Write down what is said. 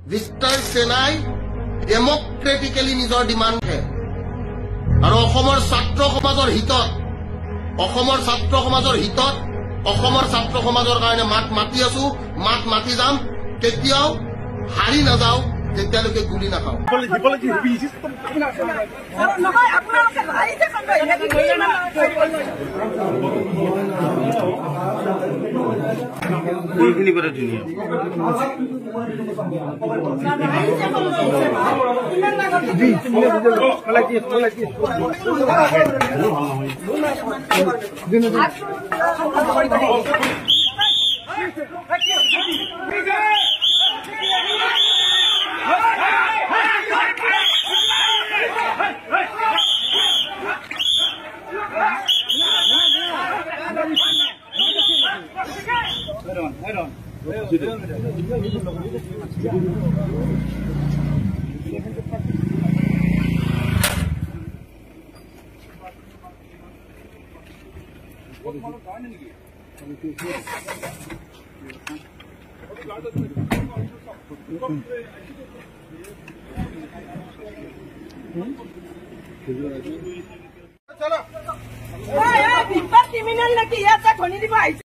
বিস্তাৰ সেনাই ডেমক্ৰেটিকেলি নিজৰ ডিমাণ্ড হে আৰু অসমৰ ছাত্ৰ সমাজৰ হিতত অসমৰ ছাত্ৰ সমাজৰ কাৰণে মাত মাতি আছো, মাত মাতি যাম। কেতিয়াও হাৰি নাযাওঁ যেতিয়ালৈকে গুলি নাখাওঁ। ক্ৰিমিনাল নাকি ইয়াত ধনী দিব